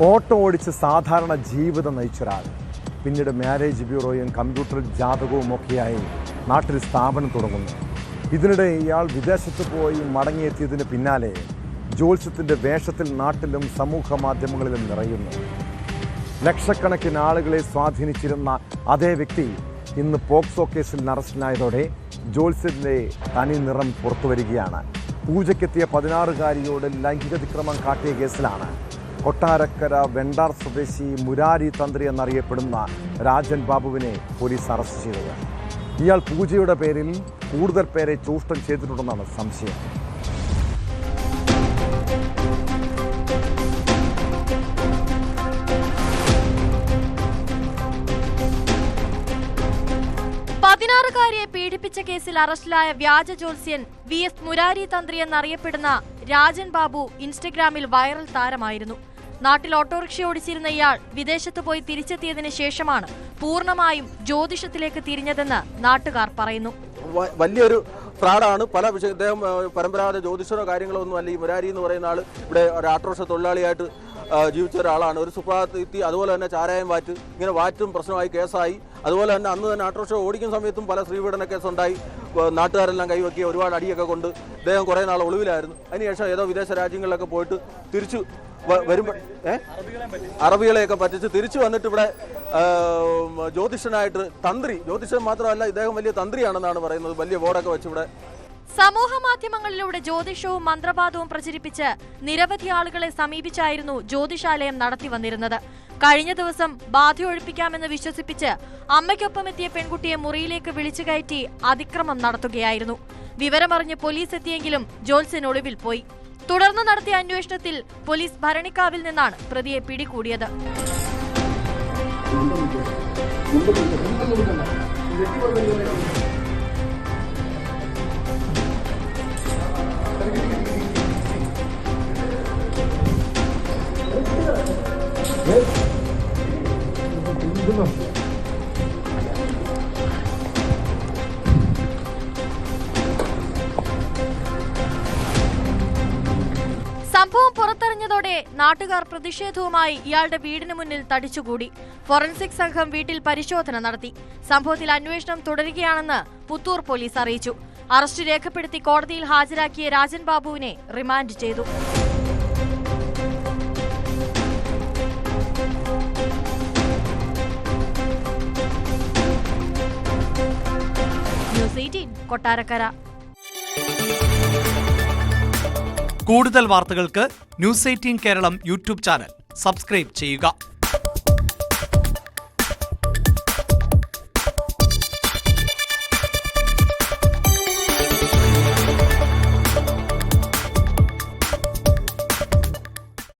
Auto ഓടിച്ച് സാധാരണ ജീവിതം നയിച്ചൊരാൾ പിന്നീട് മാരേജ് ബ്യൂറോയും കമ്പ്യൂട്ടർ ജാതകവും ഒക്കെയായി നാട്ടിൽ സ്ഥാപനം തുടങ്ങുന്നു. ഇതിനിടെ ഇയാൾ വിദേശത്ത് പോയി മടങ്ങിയെത്തിയതിന് പിന്നാലെ ജ്യോത്സ്യത്തിൻ്റെ വേഷത്തിൽ നാട്ടിലും സമൂഹ മാധ്യമങ്ങളിലും നിറയുന്നു. ലക്ഷക്കണക്കിന് ആളുകളെ സ്വാധീനിച്ചിരുന്ന അതേ വ്യക്തി ഇന്ന് പോക്സോ കേസിൽ അറസ്റ്റിലായതോടെ ജ്യോത്സ്യത്തിൻ്റെ തനി നിറം പുറത്തുവരികയാണ്. പൂജയ്ക്കെത്തിയ 16-കാരിയോട് ലൈംഗികതിക്രമം കാട്ടിയ കേസിലാണ് കൊട്ടാരക്കര വെണ്ടാർ സ്വദേശി മുരാരി തന്ത്രി എന്നറിയപ്പെടുന്ന രാജൻ ബാബുവിനെ പോലീസ് അറസ്റ്റ് ചെയ്തത്. ഇയാൾ പൂജയുടെ പേരിൽ കൂടുതൽ പേരെ ചൂഷണം ചെയ്തിട്ടുണ്ടെന്നാണ് സംശയം. ാരിയെ പീഡിപ്പിച്ച കേസിൽ അറസ്റ്റിലായ വ്യാജ ജ്യോത്സ്യൻ VS മുരാരി തന്ത്രി എന്നറിയപ്പെടുന്ന രാജൻ ബാബു ഇൻസ്റ്റഗ്രാമിൽ വൈറൽ താരമായിരുന്നു. നാട്ടിൽ ഓട്ടോറിക്ഷ ഓടിച്ചിരുന്ന ഇയാൾ വിദേശത്ത് പോയി തിരിച്ചെത്തിയതിനു ശേഷമാണ് പൂർണ്ണമായും ജ്യോതിഷത്തിലേക്ക് തിരിഞ്ഞതെന്ന് നാട്ടുകാർ പറയുന്നു. വലിയൊരു ഫ്രോഡാണ്. പല ഇദ്ദേഹം പരമ്പരാഗത ജ്യോതിഷരോ കാര്യങ്ങളോ ഒന്നും അല്ല. ഈ മുരാരി എന്ന് പറയുന്ന ആൾ ഇവിടെ ഒരു ഓട്ടോറിക്ഷ തൊഴിലാളിയായിട്ട് ജീവിച്ച ഒരാളാണ്. ഒരു സുപ്രഭാതത്തി അതുപോലെ തന്നെ ചാരായം വാറ്റ്, ഇങ്ങനെ വാറ്റും പ്രശ്നമായി കേസായി. അതുപോലെ തന്നെ അന്ന് തന്നെ ഓട്ടോറിക്ഷ ഓടിക്കുന്ന സമയത്തും പല സ്ത്രീപീഡന കേസുണ്ടായി. നാട്ടുകാരെല്ലാം കൈവക്കി ഒരുപാട് അടിയൊക്കെ കൊണ്ട് ഇദ്ദേഹം കുറേ നാൾ ഒളിവിലായിരുന്നു. അതിനുശേഷം ഏതോ വിദേശ രാജ്യങ്ങളിലൊക്കെ പോയിട്ട് തിരിച്ചു വരുമ്പോൾ അറബികളെയൊക്കെ പറ്റിച്ച് തിരിച്ചു വന്നിട്ട് ഇവിടെ ജ്യോതിഷനായിട്ട് ജ്യോതിഷൻ മാത്രമല്ല, ഇദ്ദേഹം വലിയ തന്ത്രിയാണെന്നാണ് പറയുന്നത്. വലിയ ബോർഡൊക്കെ വെച്ച് ഇവിടെ സമൂഹ മാധ്യമങ്ങളിലൂടെ ജ്യോതിഷവും മന്ത്രവാദവും പ്രചരിപ്പിച്ച് നിരവധി ആളുകളെ സമീപിച്ചായിരുന്നു ജ്യോതിഷാലയം നടത്തി വന്നിരുന്നത്. കഴിഞ്ഞ ദിവസം ബാധ ഒഴിപ്പിക്കാമെന്ന് വിശ്വസിപ്പിച്ച് അമ്മയ്ക്കൊപ്പം എത്തിയ പെൺകുട്ടിയെ മുറിയിലേക്ക് വിളിച്ചു കയറ്റി അതിക്രമം നടത്തുകയായിരുന്നു. വിവരമറിഞ്ഞ് പോലീസ് എത്തിയെങ്കിലും ജ്യോത്സ്യൻ ഒളിവിൽ പോയി. തുടർന്ന് നടത്തിയ അന്വേഷണത്തിൽ പോലീസ് ഭരണിക്കാവിൽ നിന്നാണ് പ്രതിയെ പിടികൂടിയത്. സംഭവം പുറത്തറിഞ്ഞതോടെ നാട്ടുകാർ പ്രതിഷേധവുമായി ഇയാളുടെ വീടിന് മുന്നിൽ തടിച്ചുകൂടി. ഫോറൻസിക് സംഘം വീട്ടിൽ പരിശോധന നടത്തി. സംഭവത്തിൽ അന്വേഷണം തുടരുകയാണെന്ന് പുത്തൂർ പോലീസ് അറിയിച്ചു. അറസ്റ്റ് രേഖപ്പെടുത്തി കോടതിയിൽ ഹാജരാക്കിയ രാജൻ ബാബുവിനെ റിമാൻഡ് ചെയ്തു. ന്യൂസ് 18 കൊട്ടാരക്കര. കൂടുതൽ വാർത്തകൾക്ക് news 18 Keralam YouTube channel subscribe ചെയ്യുക.